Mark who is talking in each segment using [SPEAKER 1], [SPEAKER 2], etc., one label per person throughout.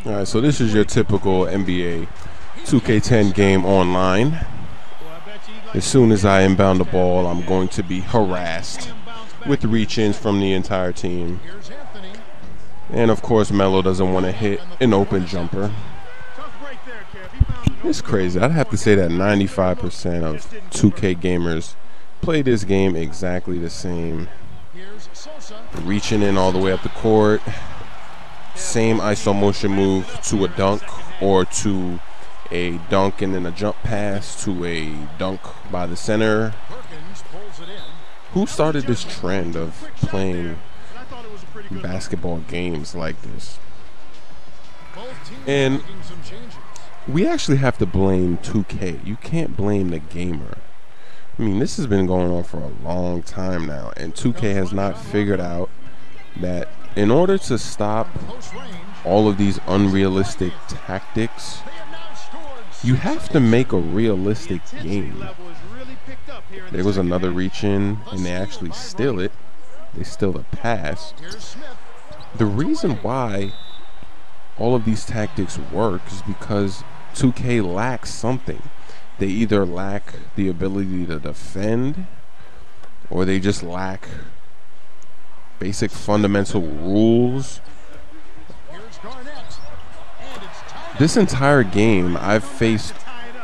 [SPEAKER 1] All right, so this is your typical NBA 2K10 game online. As soon as I inbound the ball, I'm going to be harassed with reach-ins from the entire team. And of course, Melo doesn't want to hit an open jumper. It's crazy. I'd have to say that 95% of 2K gamers play this game exactly the same. Reaching in all the way up the court. Same ISO motion move to a dunk, or to a dunk and then a jump pass to a dunk by the center. Who started this trend of playing basketball games like this? And we actually have to blame 2K. You can't blame the gamer. I mean, this has been going on for a long time now, and 2K has not figured out that in order to stop all of these unrealistic tactics, you have to make a realistic game. There was another reach in, and they actually steal it. They steal the pass. The reason why all of these tactics work is because 2K lacks something. They either lack the ability to defend, or they just lack basic fundamental rules. This entire game, I've faced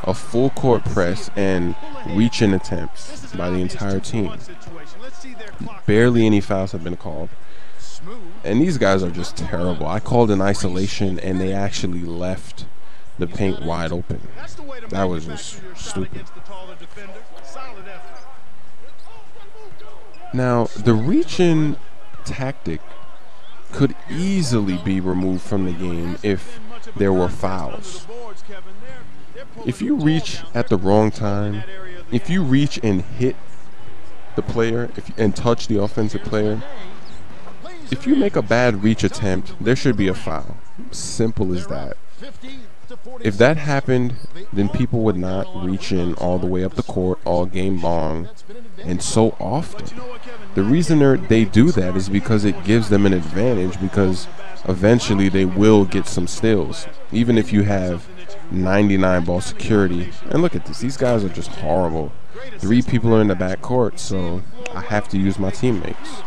[SPEAKER 1] a full court press and reach-in attempts by the entire team. Barely any fouls have been called. And these guys are just terrible. I called an isolation, and they actually left the paint wide open. That was just stupid. Now, the reach-in tactic could easily be removed from the game if there were fouls. If you reach at the wrong time, if you reach and hit the player and touch the offensive player, if you make a bad reach attempt, there should be a foul. Simple as that. If that happened, then people would not reach in all the way up the court all game long and so often. The reason they do that is because it gives them an advantage, because eventually they will get some steals, even if you have 99 ball security. And look at this. These guys are just horrible. 3 people are in the back court, so I have to use my teammates.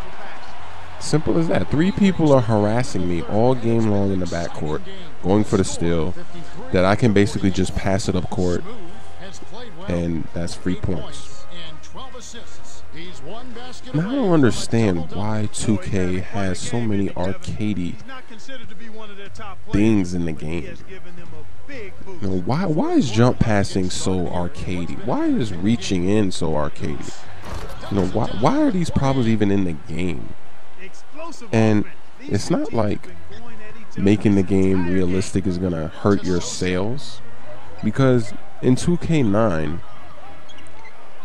[SPEAKER 1] Simple as that. 3 people are harassing me all game long in the backcourt, going for the steal, that I can basically just pass it up court, and that's free points. Now I don't understand why 2K has so many arcadey things in the game. You know, why is jump passing so arcadey? Why is reaching in so arcadey? You know, why are these problems even in the game? And it's not like making the game realistic is going to hurt your sales, because in 2K9,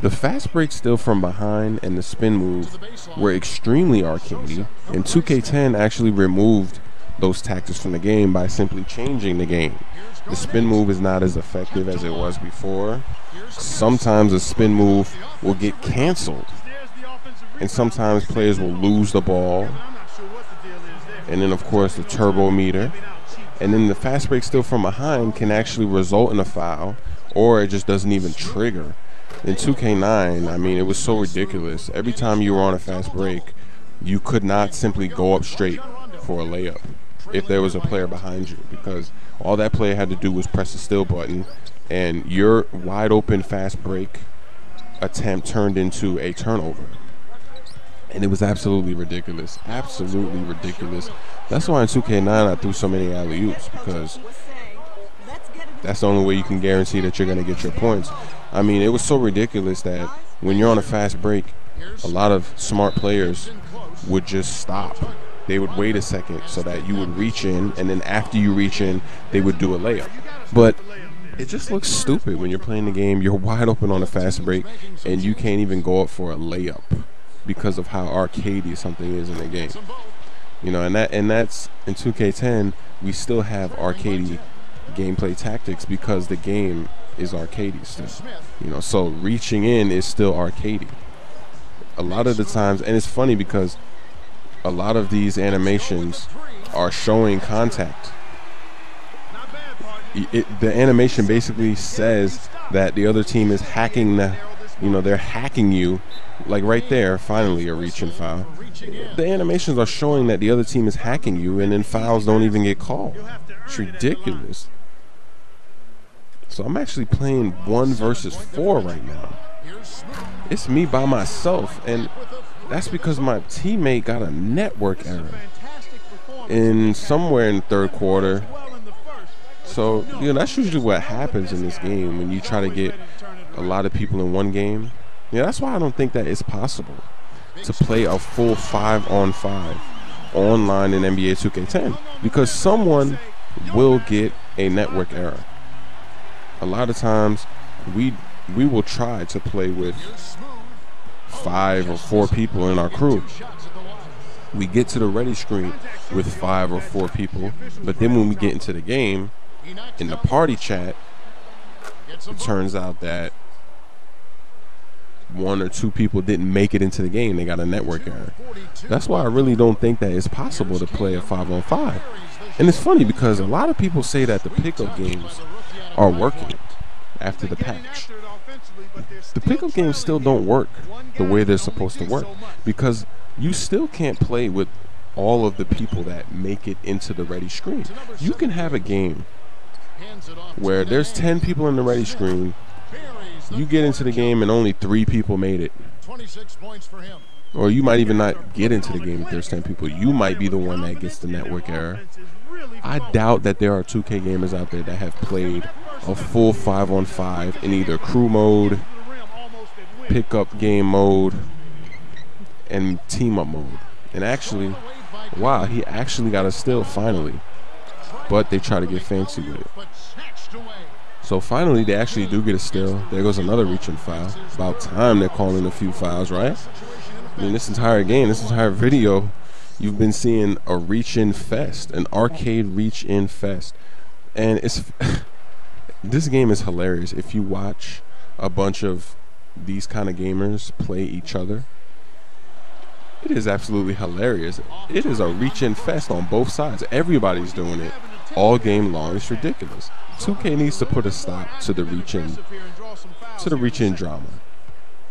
[SPEAKER 1] the fast break steal from behind and the spin move were extremely arcadey, and 2K10 actually removed those tactics from the game by simply changing the game. The spin move is not as effective as it was before. Sometimes a spin move will get canceled, and sometimes players will lose the ball. And then, of course, the turbo meter. And then the fast break steal from behind can actually result in a foul, or it just doesn't even trigger. In 2K9, I mean, it was so ridiculous. Every time you were on a fast break, you could not simply go up straight for a layup if there was a player behind you, because all that player had to do was press the steal button, and your wide open fast break attempt turned into a turnover. And it was absolutely ridiculous. Absolutely ridiculous. That's why in 2K9 I threw so many alley-oops, because that's the only way you can guarantee that you're going to get your points. I mean, it was so ridiculous that when you're on a fast break, a lot of smart players would just stop. They would wait a second so that you would reach in, and then after you reach in, they would do a layup. But it just looks stupid when you're playing the game. You're wide open on a fast break, and you can't even go up for a layup because of how arcadey something is in the game. You know, and that's in 2K10, we still have arcadey gameplay tactics because the game is arcadey still. You know, so reaching in is still arcadey. A lot of the times, and it's funny because a lot of these animations are showing contact. the animation basically says that the other team is hacking they're hacking you. Like right there, finally a reach and foul. The animations are showing that the other team is hacking you, and then fouls don't even get called. It's ridiculous. So I'm actually playing 1 versus 4 right now. It's me by myself, and that's because my teammate got a network error somewhere in the 3rd quarter. So, that's usually what happens in this game when you try to get a lot of people in one game. That's why I don't think that it's possible to play a full 5-on-5 online in NBA 2K10, because someone will get a network error. A lot of times we will try to play with 5 or 4 people in our crew. We get to the ready screen with 5 or 4 people, but then when we get into the game, in the party chat, it turns out that 1 or 2 people didn't make it into the game. They got a network error. That's why I really don't think that it's possible to play a 5-on-5. And it's funny because a lot of people say that the pickup games are working after the patch. The pickup games still don't work the way they're supposed to work, because you still can't play with all of the people that make it into the ready screen. You can have a game where there's 10 people in the ready screen. You get into the game and only 3 people made it. Or you might even not get into the game if there's 10 people. You might be the one that gets the network error. I doubt that there are 2K gamers out there that have played a full 5-on-5 in either crew mode, pickup game mode, and team up mode. And actually, wow, he actually got a steal finally. But they try to get fancy with it. So finally, they actually do get a steal. There goes another reach and foul. About time they're calling a few fouls, right? I mean, this entire game, this entire video, you've been seeing a reach-in fest, an arcade reach-in fest. And this game is hilarious. If you watch a bunch of these kind of gamers play each other, it is absolutely hilarious. It is a reach-in fest on both sides. Everybody's doing it all game long. It's ridiculous. 2K needs to put a stop to the reach-in drama.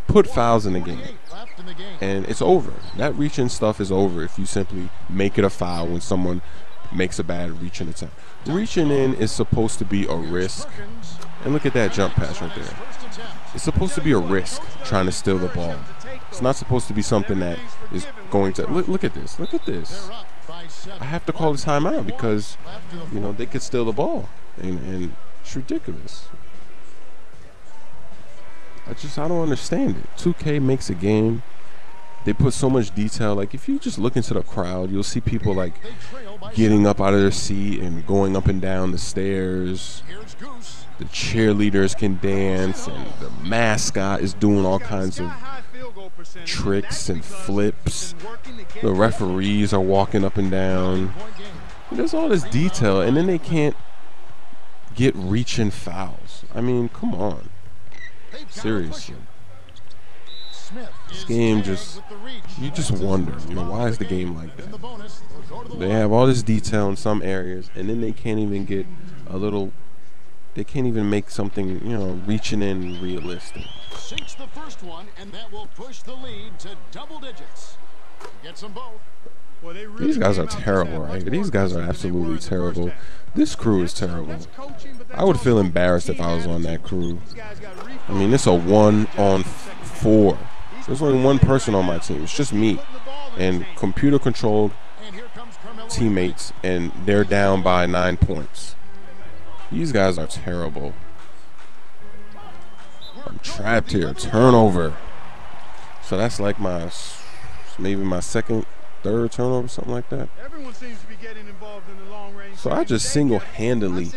[SPEAKER 1] Put fouls in the game, and it's over. That reach-in stuff is over if you simply make it a foul when someone makes a bad reach-in attempt. Reaching in is supposed to be a risk, and look at that jump pass right there. It's supposed to be a risk trying to steal the ball. It's not supposed to be something that is going to look at this. Look at this. I have to call the timeout because they could steal the ball, and it's ridiculous. I don't understand it. 2K makes a game. They put so much detail. Like, if you just look into the crowd, you'll see people like getting up out of their seat and going up and down the stairs. The cheerleaders can dance, and the mascot is doing all kinds of tricks and flips. The referees are walking up and down. There's all this detail, and then they can't get reaching fouls. I mean, come on. Seriously. This game you just wonder, why is the game like that? They have all this detail in some areas, and then they can't even get they can't even make something, reaching in realistic. Sinks the first one, and that will push the lead to double digits. Gets them both. These guys are terrible, right? These guys are absolutely terrible. This crew is terrible. I would feel embarrassed if I was on that crew. I mean, it's a 1-on-4. There's only one person on my team. It's just me and computer-controlled teammates, and they're down by 9 points. These guys are terrible. I'm trapped here. Turnover. So that's like maybe my second, third turnover, something like that. So I just single-handedly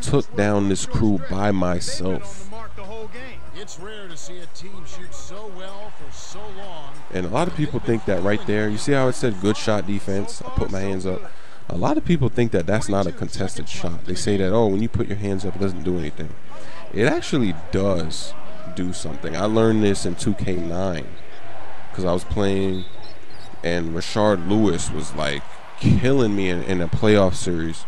[SPEAKER 1] took down this crew by myself. It's rare to see a team shoot so well for so long. And a lot of people think that right there, you see how it said good shot defense? I put my hands up. A lot of people think that that's not a contested shot. They say that, when you put your hands up, it doesn't do anything. It actually does do something. I learned this in 2K9 because I was playing, and Rashard Lewis was like killing me in a playoff series.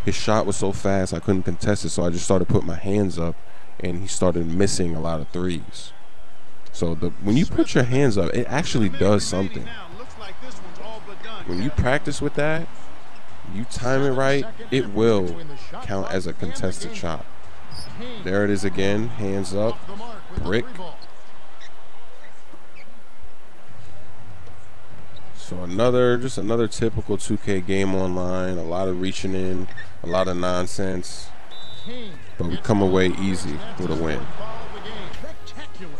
[SPEAKER 1] his shot was so fast I couldn't contest it, so I just started putting my hands up, and he started missing a lot of threes. So when you put your hands up, it actually does something. When you practice with that, you time it right, it will count as a contested shot. There it is again, hands up, brick. So just another typical 2K game online. A lot of reaching in, a lot of nonsense, but we come away easy with a win.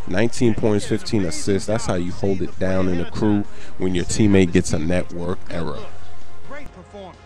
[SPEAKER 1] 19 points, 15 assists. That's how you hold it down in the crew when your teammate gets a network error.
[SPEAKER 2] Great performance.